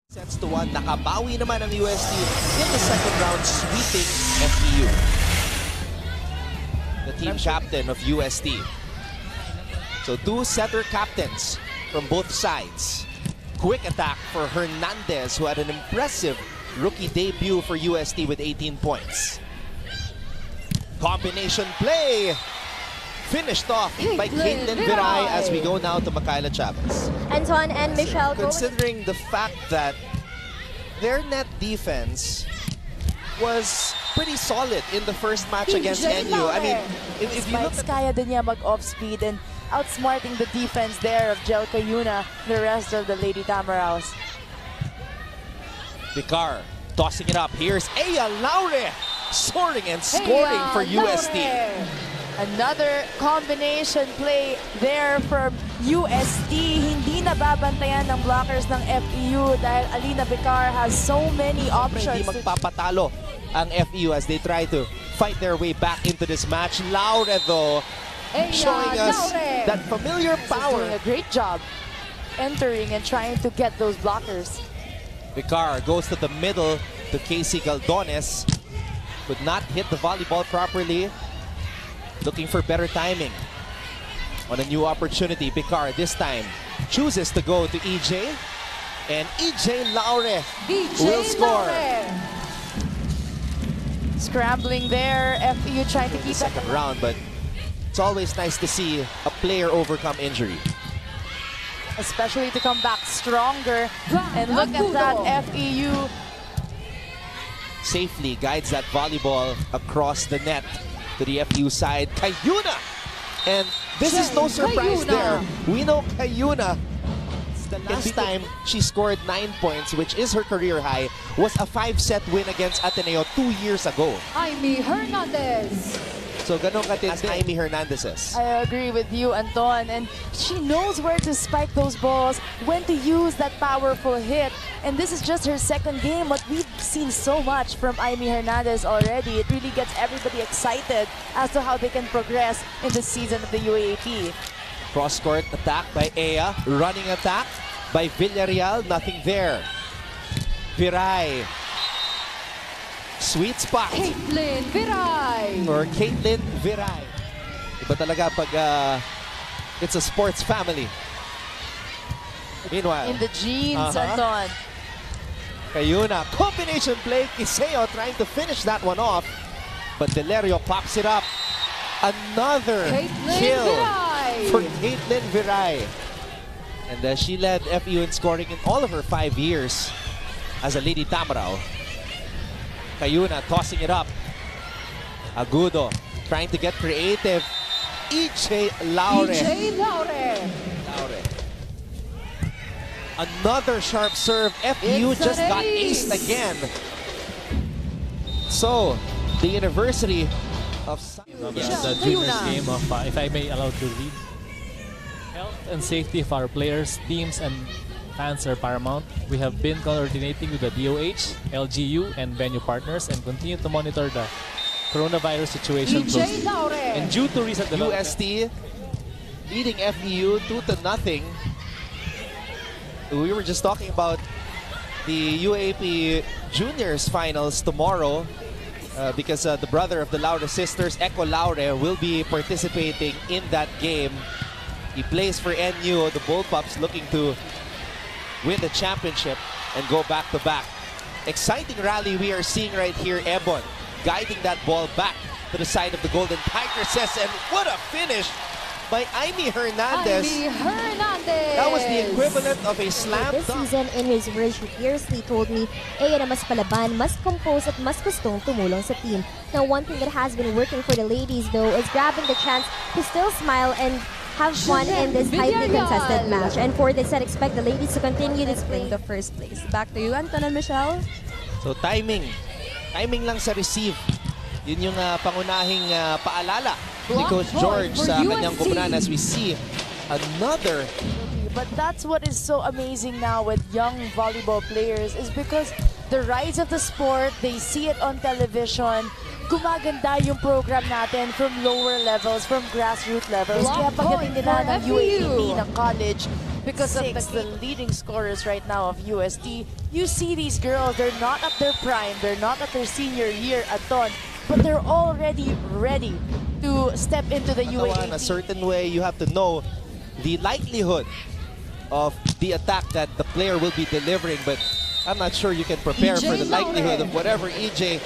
Sets to 1, nakabawi naman ang UST in the second round, sweeping FEU. The team captain of UST. So two setter captains from both sides. Quick attack for Hernandez, who had an impressive rookie debut for UST with 18 points. Combination play! Finished off by Caitlin Viray as we go now to Michaela Chavez. Anton and Michelle. Considering the fact that their net defense was pretty solid in the first match against NU. I mean, if you look at... Kaya din niya mag-off-speed and outsmarting the defense there of Jelka Yuna, the rest of the Lady Tamaraos. Vicar tossing it up. Here's Aya Laure soaring and scoring for UST. Another combination play there from UST. Hindi nababantayan ng blockers ng FEU dahil Alina Vicar has so many options. Hindi magpapatalo ang FEU as they try to fight their way back into this match. Laure though, showing us that familiar power. Doing a great job entering and trying to get those blockers. Vicar goes to the middle to Casey Galdones. Could not hit the volleyball properly. Looking for better timing on a new opportunity. Vicar this time chooses to go to EJ. And EJ Laure will score. Scrambling there, FEU trying to keep the second round, but it's always nice to see a player overcome injury. Especially to come back stronger. And look at that, FEU safely guides that volleyball across the net to the FEU side. Kayuna! And this is no surprise there. We know Kayuna, the last time she scored 9 points, which is her career high, was a 5-set win against Ateneo 2 years ago. Amy Hernandez. So ganun katindi as Amy Hernandez's. I agree with you, Anton. And she knows where to spike those balls, when to use that powerful hit. And this is just her second game, but we've seen so much from Amy Hernandez already. It really gets everybody excited as to how they can progress in the season of the UAAP. Cross-court attack by Aya. Running attack by Villarreal. Nothing there. Viray. Sweet spot. Caitlin Viray. Or Caitlin Viray. Iba talaga pag it's a sports family. Meanwhile, in the genes, Anton. Kayuna, combination play. Kiseo trying to finish that one off. But Delerio pops it up. Another kill for Caitlin Viray. And she led FEU in scoring in all of her 5 years as a Lady Tamarao. Kayuna tossing it up. Agudo trying to get creative. EJ Laure. Laure. Another sharp serve. FEU just got aced again. So, the University of the juniors game of, if I may allow to read. Health and safety of our players, teams, and fans are paramount. We have been coordinating with the DOH, LGU, and venue partners and continue to monitor the coronavirus situation closely. And due to recent UST leading FEU 2-0. We were just talking about the UAAP Juniors Finals tomorrow because the brother of the Laure sisters, Echo Laure, will be participating in that game. He plays for NU. The Bullpups looking to win the championship and go back-to-back. Exciting rally we are seeing right here. Ebon guiding that ball back to the side of the Golden Tigresses, and what a finish by Amy Hernandez. That was the equivalent of a slam This season, in his words, he fiercely told me, Aya na mas palaban, mas compose at mas gustong tumulong sa team. Now, one thing that has been working for the ladies, though, is grabbing the chance to still smile and have fun in this highly contested match. And for this, I expect the ladies to continue displaying the first place. Back to you, Anton and Michelle. So timing lang sa receive. Yun yung pangunahing paalala ni Coach George sa kanyang kupunan as we see another. But that's what is so amazing now with young volleyball players is because the rise of the sport, they see it on television. Gumaganda yung program natin from lower levels, from grassroots levels. Kaya pagdating nila ng UAAP, ng college, because of the leading scorers right now of UST. You see these girls, they're not at their prime, they're not at their senior year at dawn, but they're already ready to step into the UAAP. In a certain way, you have to know the likelihood of the attack that the player will be delivering, but I'm not sure you can prepare for the likelihood of whatever EJ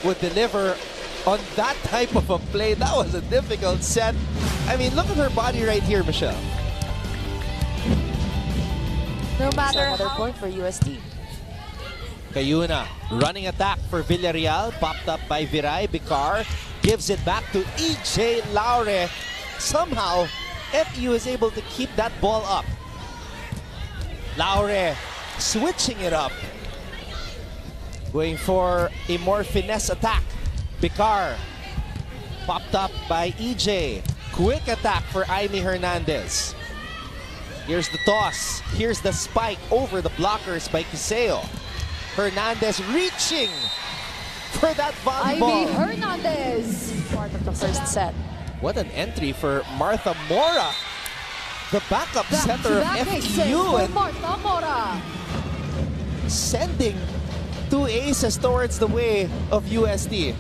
would deliver on that type of a play. That was a difficult set. I mean, look at her body right here, Michelle. No matter another point for UST. Kayuna, running attack for Villarreal, popped up by Viray. Bicar gives it back to EJ Laure. Somehow, FEU is able to keep that ball up. Laure switching it up. Going for a more finesse attack. Bicar popped up by EJ. Quick attack for Aimee Hernandez. Here's the toss. Here's the spike over the blockers by Kiseo. Hernandez reaching for that volleyball. Aimee Hernandez. Part of the first set. What an entry for Martha Mora. The backup setter of FEU. And Martha Mora. sending 2 aces towards the way of UST.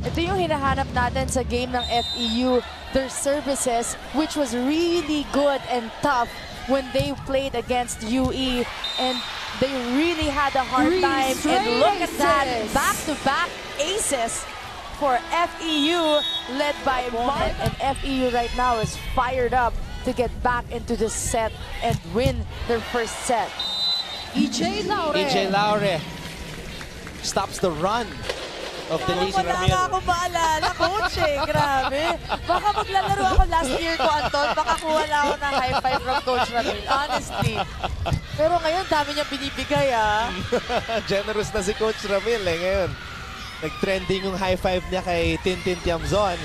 Ito yung hinahanap natin sa game ng FEU. Their services, which was really good and tough when they played against UE, and they really had a hard time. And look at that, back-to-back aces for FEU, led by Mark. And FEU right now is fired up to get back into this set and win their first set. EJ Laure. EJ Laure stops the run of the leading. Wala nga akong maalala, coach eh. Grabe. Baka maglalaro ako last year ko, Anton. Baka kuha lang ako ng high five from Coach Ramil. Honestly. Pero ngayon, dami niyang binibigay, ah. Generous na si Coach Ramil eh ngayon. Nag-trending yung high five niya kay Tintin Tiamzon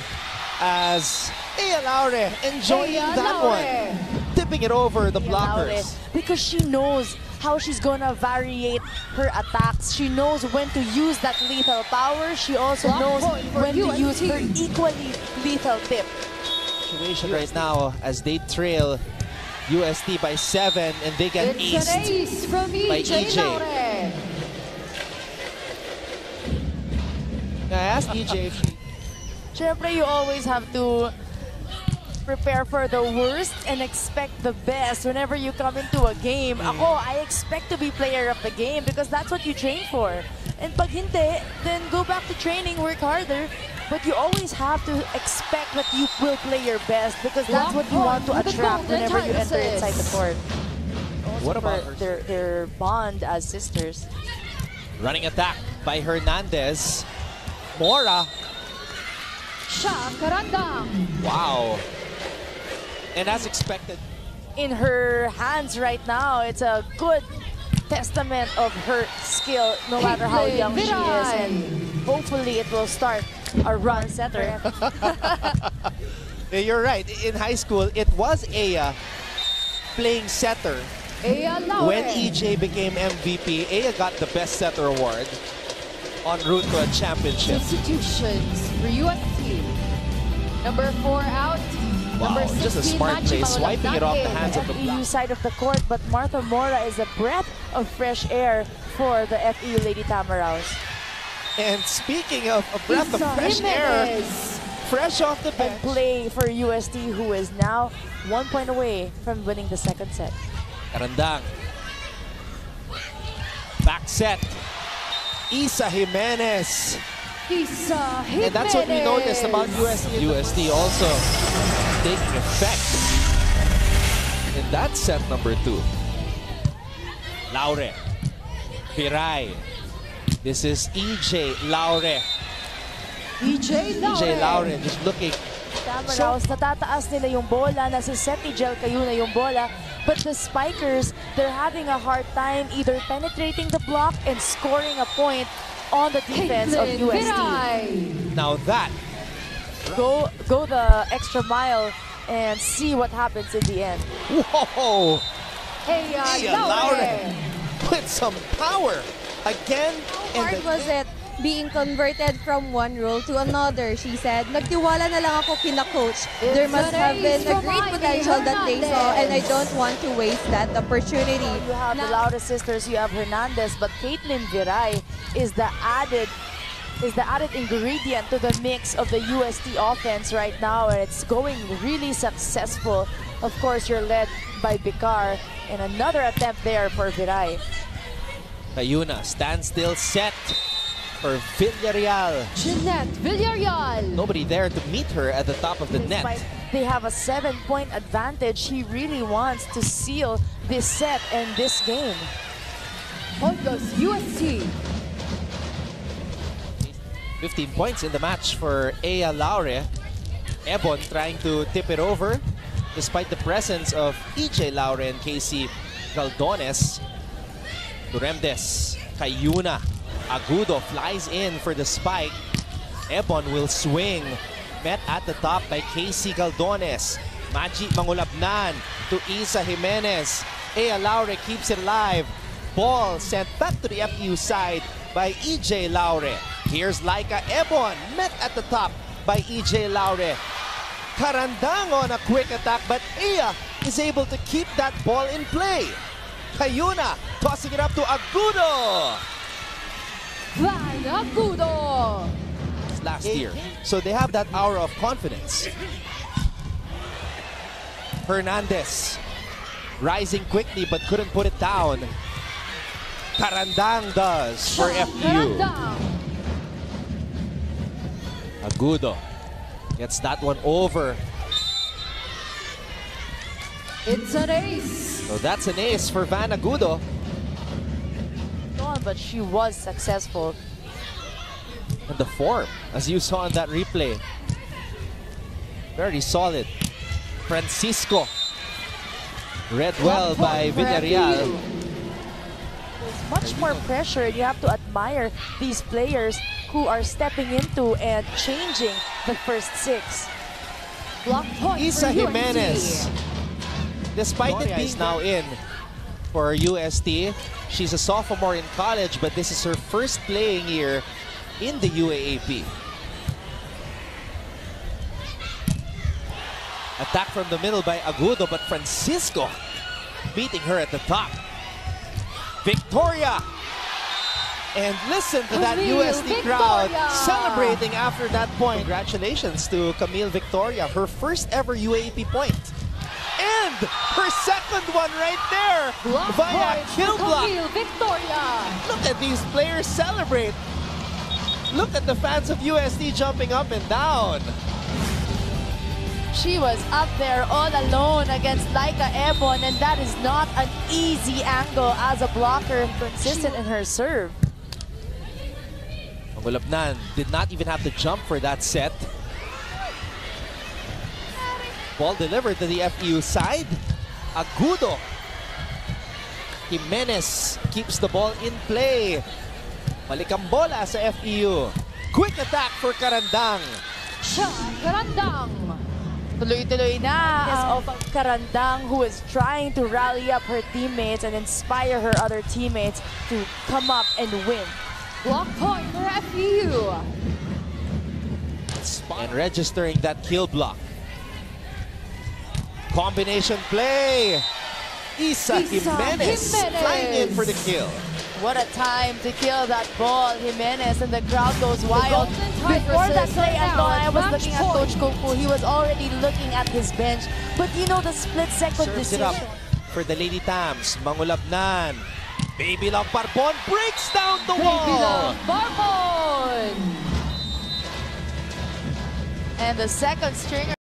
as Ea Laure enjoying that one. Tipping it over the blockers. Because she knows how she's gonna variate her attacks. She knows when to use that lethal power. She also knows when to use her equally lethal tip. Situation right now as they trail UST by 7 and they get It's an aced ace from by EJ EJ. Laure. I asked EJ if she... Siyempre, you always have to prepare for the worst and expect the best whenever you come into a game. Ako, I expect to be player of the game because that's what you train for. And pag hindi, then go back to training, work harder. But you always have to expect that you will play your best because that's what you want to attract whenever you enter inside the court. What about their bond as sisters? Running attack by Hernandez. Mora. Karandang. Wow. And as expected. In her hands right now, it's a good testament of her skill, no matter how young she is. And hopefully it will start a run setter. You're right. In high school, it was Aya playing setter. When EJ became MVP, Aya got the best setter award en route to a championship. Institutions for UST. Number 4 out. Wow, just a smart play, swiping it off the hands of the FEU side of the court, but Martha Mora is a breath of fresh air for the FEU Lady Tamaraws. And speaking of a breath of fresh air, fresh off the bench. And play for UST, who is now 1 point away from winning the second set. Karandang. Back set. Isa Jimenez. And that's what we noticed about UST. UST also taking effect in that set number 2. Laure. Viray. This is EJ Laure. EJ Laure just looking. Tamaraws, natataas nila yung bola, nasa set ni Jel Kayuna yung bola, but the spikers, they're having a hard time either penetrating the block and scoring a point on the defense of UST. Now that. Go the extra mile and see what happens in the end. Whoa! Ea Laure with some power again. How hard was it being converted from one role to another. She said, nagtiwala na lang ako kina coach. There must have been a great potential that they saw and I don't want to waste that opportunity. You have the Laura sisters, you have Hernandez, but Caitlin Viray is the added ingredient to the mix of the UST offense right now, and it's going really successful. Of course, you're led by Bicar, and another attempt there for Viray. Cayuna, standstill set for Villarreal. Jeanette Villarreal. Nobody there to meet her at the top of the Despite net. they have a 7-point advantage, he really wants to seal this set and this game. August UST. 15 points in the match for Ea Laure. Ebon trying to tip it over despite the presence of EJ Laure and Casey Galdones. Turemdes, Cayuna, Agudo flies in for the spike. Ebon will swing. Met at the top by Casey Galdones. Maji Mangulabnan to Isa Jimenez. Ea Laure keeps it alive. Ball sent back to the FEU side by EJ Laure. Here's Laika Ebon, met at the top by EJ Laure. Karandang on a quick attack, but Ea is able to keep that ball in play. Cayuna tossing it up to Agudo. Van Agudo. Last year. So they have that aura of confidence. Hernandez rising quickly but couldn't put it down. Karandang does for FEU. Karandang. Agudo gets that one over. It's an ace. So that's an ace for Van Agudo. But she was successful. And the form, as you saw in that replay, very solid. Francisco, read well by Villarreal. There's much more pressure, and you have to admire these players who are stepping into and changing the first six. Block point Isa for Jimenez, UST. despite it being now in for UST, she's a sophomore in college, but this is her first playing year in the UAAP. Attack from the middle by Agudo, but Francisco beating her at the top. Victoria! And listen to that Camille UST crowd Victoria! celebrating after that point. Congratulations to Camille Victoria, her first ever UAAP point. And her second one right there Block via point kill for block. Camille Victoria. Look at these players celebrate. Look at the fans of UST jumping up and down. She was up there all alone against Laika Ebon, and that is not an easy angle as a blocker and consistent in her serve. Mangulabnan did not even have to jump for that set. Ball delivered to the FEU side. Agudo. Jimenez keeps the ball in play. Balik ang bola sa FEU. Quick attack for Karandang. Karandang. Tuloy-tuloy na of Karandang, who is trying to rally up her teammates and inspire her other teammates to come up and win. Block point for FEU. And registering that kill block. Combination play. Isa Jimenez flying in for the kill. What a time to kill that ball, Jimenez, and the crowd goes wild. Golden Before that Tigresses play, are now Anton, I at was match looking at point. Coach Kung Fu. He was already looking at his bench. But you know the split-second Serves it decision. up for the Lady Tams. Mangulabnan. Baby Love Barbon breaks down the wall. Barbon. And the second stringer